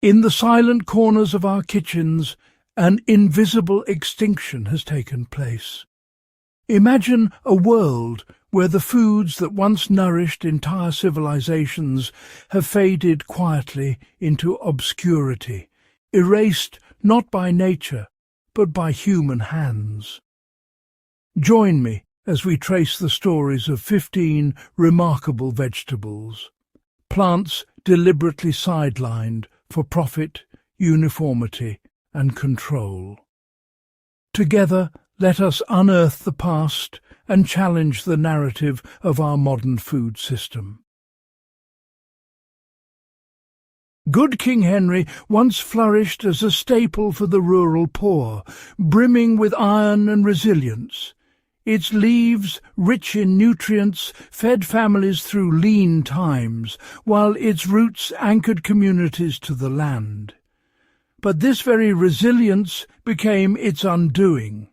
In the silent corners of our kitchens, an invisible extinction has taken place. Imagine a world where the foods that once nourished entire civilizations have faded quietly into obscurity, erased not by nature, but by human hands. Join me as we trace the stories of 15 remarkable vegetables, plants deliberately sidelined for profit, uniformity, and control. Together, let us unearth the past and challenge the narrative of our modern food system. Good King Henry once flourished as a staple for the rural poor, brimming with iron and resilience. Its leaves, rich in nutrients, fed families through lean times, while its roots anchored communities to the land. But this very resilience became its undoing.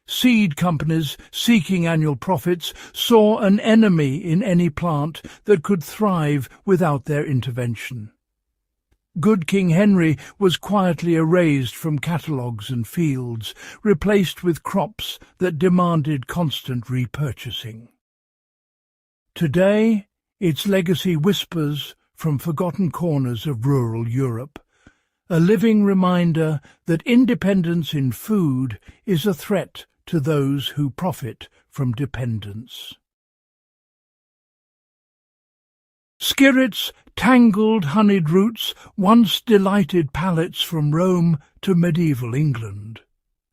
Seed companies, seeking annual profits, saw an enemy in any plant that could thrive without their intervention. Good King Henry was quietly erased from catalogues and fields, replaced with crops that demanded constant repurchasing. Today, its legacy whispers from forgotten corners of rural Europe, a living reminder that independence in food is a threat to those who profit from dependence. Skirret's tangled, honeyed roots once delighted palates from Rome to medieval England.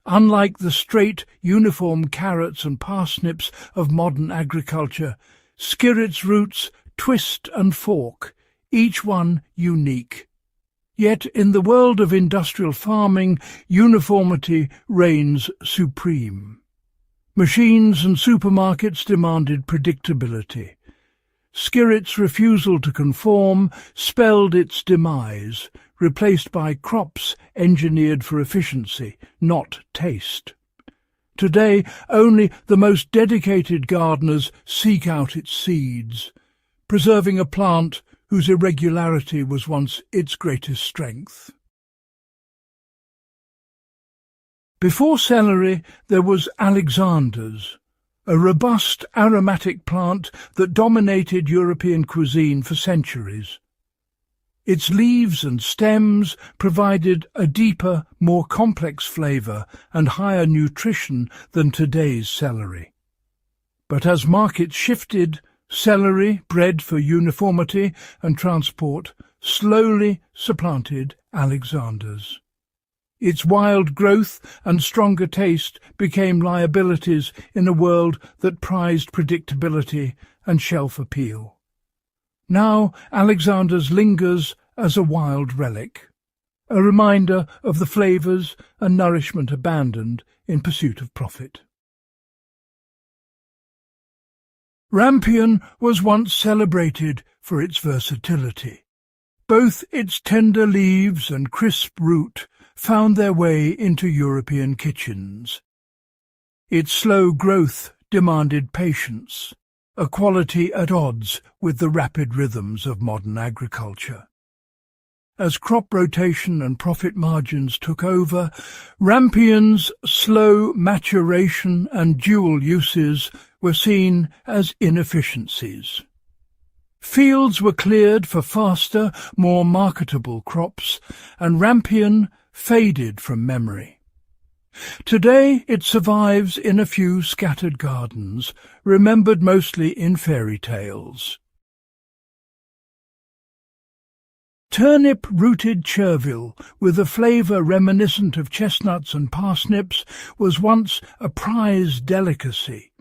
Unlike the straight, uniform carrots and parsnips of modern agriculture, Skirret's roots twist and fork, each one unique. Yet in the world of industrial farming, uniformity reigns supreme. Machines and supermarkets demanded predictability. Skirret's refusal to conform spelled its demise, replaced by crops engineered for efficiency, not taste. Today, only the most dedicated gardeners seek out its seeds, preserving a plant whose irregularity was once its greatest strength. Before celery, there was Alexander's, a robust aromatic plant that dominated European cuisine for centuries. Its leaves and stems provided a deeper, more complex flavour and higher nutrition than today's celery. But as markets shifted, celery, bred for uniformity and transport, slowly supplanted Alexander's. Its wild growth and stronger taste became liabilities in a world that prized predictability and shelf appeal. Now Alexander's lingers as a wild relic, a reminder of the flavours and nourishment abandoned in pursuit of profit. Rampion was once celebrated for its versatility. Both its tender leaves and crisp root found their way into European kitchens. Its slow growth demanded patience, a quality at odds with the rapid rhythms of modern agriculture. As crop rotation and profit margins took over, Rampion's slow maturation and dual uses were seen as inefficiencies. Fields were cleared for faster, more marketable crops, and Rampion faded from memory. Today it survives in a few scattered gardens, remembered mostly in fairy tales. Turnip-rooted cherville, with a flavour reminiscent of chestnuts and parsnips, was once a prized delicacy.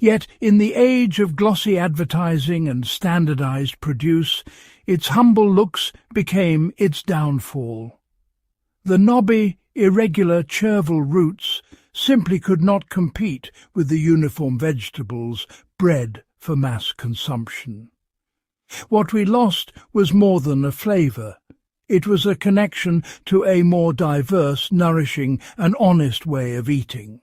Yet in the age of glossy advertising and standardised produce, its humble looks became its downfall. The knobby, irregular cherville roots simply could not compete with the uniform vegetables bred for mass consumption. What we lost was more than a flavour. It was a connection to a more diverse, nourishing and honest way of eating.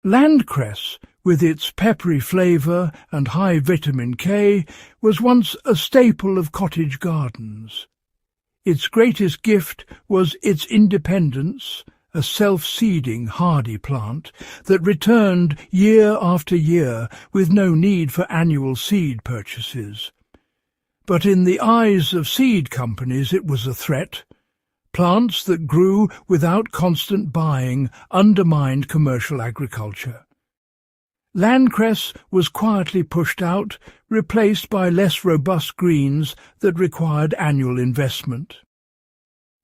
Landcress, with its peppery flavour and high vitamin K, was once a staple of cottage gardens. Its greatest gift was its independence, a self-seeding hardy plant that returned year after year with no need for annual seed purchases. But in the eyes of seed companies it was a threat. Plants that grew without constant buying undermined commercial agriculture. Landcress was quietly pushed out, replaced by less robust greens that required annual investment.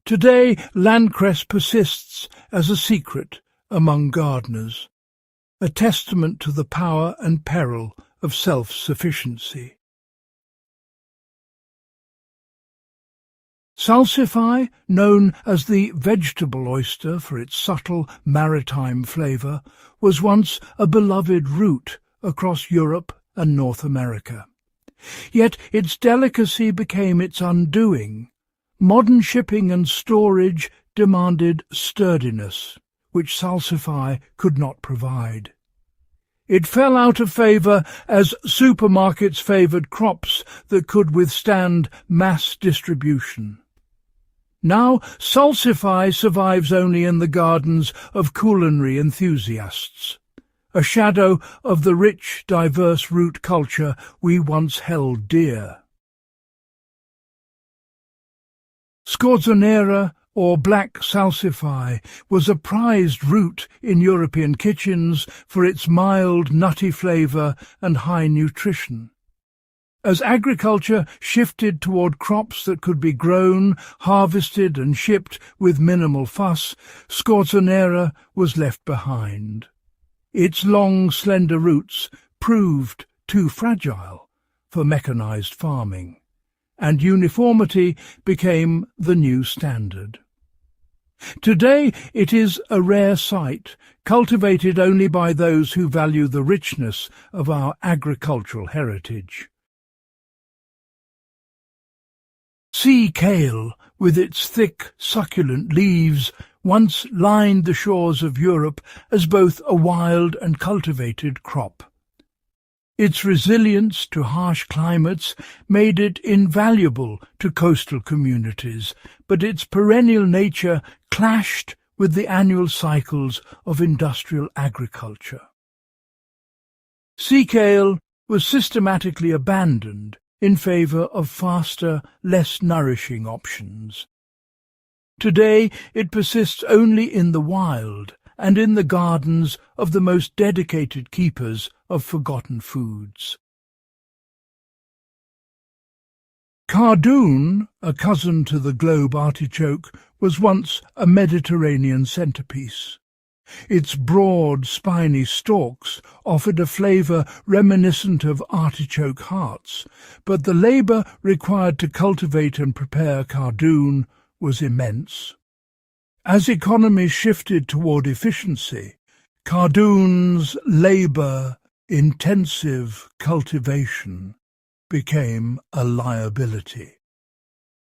Today, landcress persists as a secret among gardeners, a testament to the power and peril of self-sufficiency. Salsify, known as the vegetable oyster for its subtle maritime flavour, was once a beloved root across Europe and North America. Yet its delicacy became its undoing. Modern shipping and storage demanded sturdiness, which salsify could not provide. It fell out of favour as supermarkets favoured crops that could withstand mass distribution. Now salsify survives only in the gardens of culinary enthusiasts, a shadow of the rich, diverse root culture we once held dear. Scorzonera, or black salsify, was a prized root in European kitchens for its mild, nutty flavour and high nutrition. As agriculture shifted toward crops that could be grown, harvested and shipped with minimal fuss, Scorzonera was left behind. Its long, slender roots proved too fragile for mechanized farming, and uniformity became the new standard. Today it is a rare sight, cultivated only by those who value the richness of our agricultural heritage. Sea kale, with its thick, succulent leaves, once lined the shores of Europe as both a wild and cultivated crop. Its resilience to harsh climates made it invaluable to coastal communities, but its perennial nature clashed with the annual cycles of industrial agriculture. Sea kale was systematically abandoned in favour of faster, less nourishing options. Today it persists only in the wild and in the gardens of the most dedicated keepers of forgotten foods. Cardoon, a cousin to the globe artichoke, was once a Mediterranean centrepiece. Its broad, spiny stalks offered a flavour reminiscent of artichoke hearts, but the labour required to cultivate and prepare cardoon was immense. As economies shifted toward efficiency, cardoon's labour-intensive cultivation became a liability.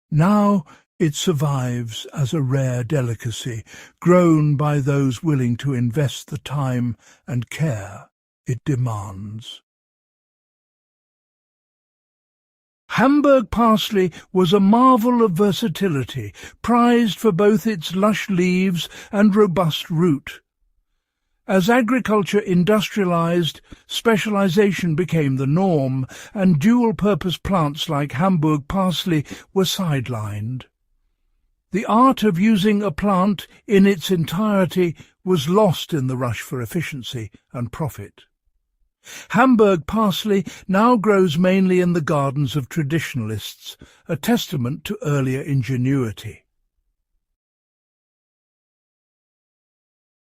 Now it survives as a rare delicacy, grown by those willing to invest the time and care it demands. Hamburg parsley was a marvel of versatility, prized for both its lush leaves and robust root. As agriculture industrialized, specialization became the norm, and dual-purpose plants like Hamburg parsley were sidelined. The art of using a plant in its entirety was lost in the rush for efficiency and profit. Hamburg parsley now grows mainly in the gardens of traditionalists, a testament to earlier ingenuity.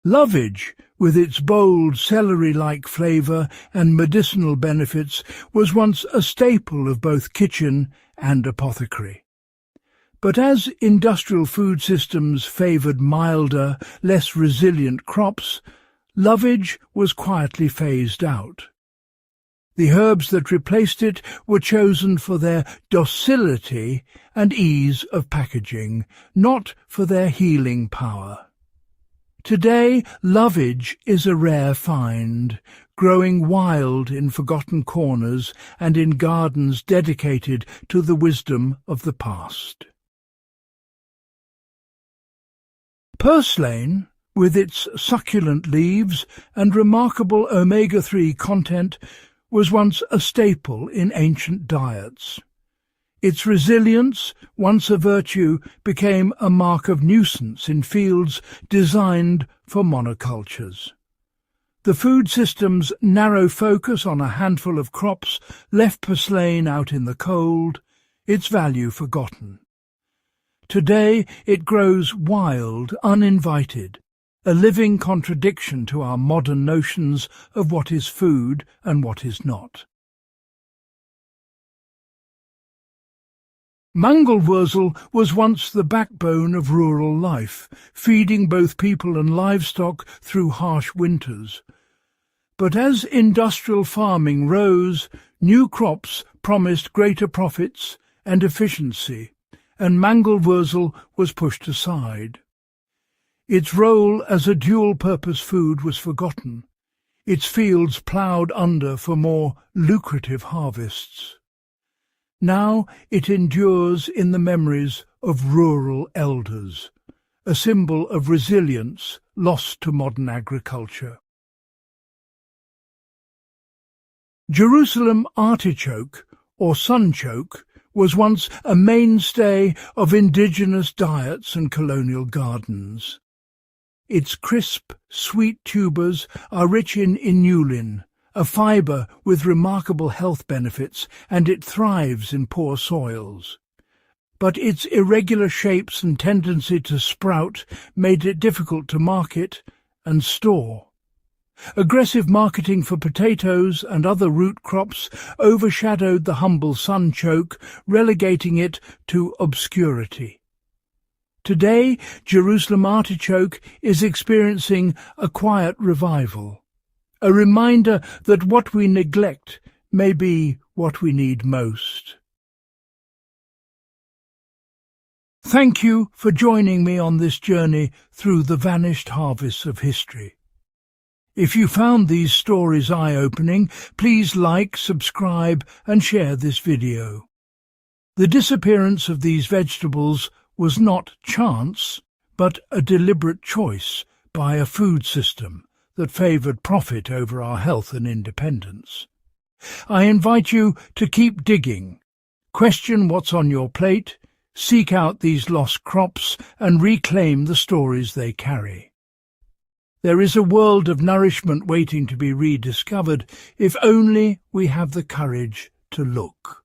Lovage, with its bold celery-like flavour and medicinal benefits, was once a staple of both kitchen and apothecary. But as industrial food systems favoured milder, less resilient crops, lovage was quietly phased out. The herbs that replaced it were chosen for their docility and ease of packaging, not for their healing power. Today, lovage is a rare find, growing wild in forgotten corners and in gardens dedicated to the wisdom of the past. Purslane, with its succulent leaves and remarkable omega-3 content, was once a staple in ancient diets. Its resilience, once a virtue, became a mark of nuisance in fields designed for monocultures. The food system's narrow focus on a handful of crops left purslane out in the cold, its value forgotten. Today it grows wild, uninvited, a living contradiction to our modern notions of what is food and what is not. Mangelwurzel was once the backbone of rural life, feeding both people and livestock through harsh winters. But as industrial farming rose, new crops promised greater profits and efficiency, and Mangelwurzel was pushed aside. Its role as a dual-purpose food was forgotten, its fields ploughed under for more lucrative harvests. Now it endures in the memories of rural elders, a symbol of resilience lost to modern agriculture. Jerusalem artichoke, or sunchoke, was once a mainstay of indigenous diets and colonial gardens. Its crisp, sweet tubers are rich in inulin, a fibre with remarkable health benefits, and it thrives in poor soils. But its irregular shapes and tendency to sprout made it difficult to market and store. Aggressive marketing for potatoes and other root crops overshadowed the humble sunchoke, relegating it to obscurity. Today, Jerusalem artichoke is experiencing a quiet revival, a reminder that what we neglect may be what we need most. Thank you for joining me on this journey through the vanished harvests of history. If you found these stories eye-opening, please like, subscribe and share this video. The disappearance of these vegetables was not chance, but a deliberate choice by a food system that favoured profit over our health and independence. I invite you to keep digging, question what's on your plate, seek out these lost crops and reclaim the stories they carry. There is a world of nourishment waiting to be rediscovered if only we have the courage to look.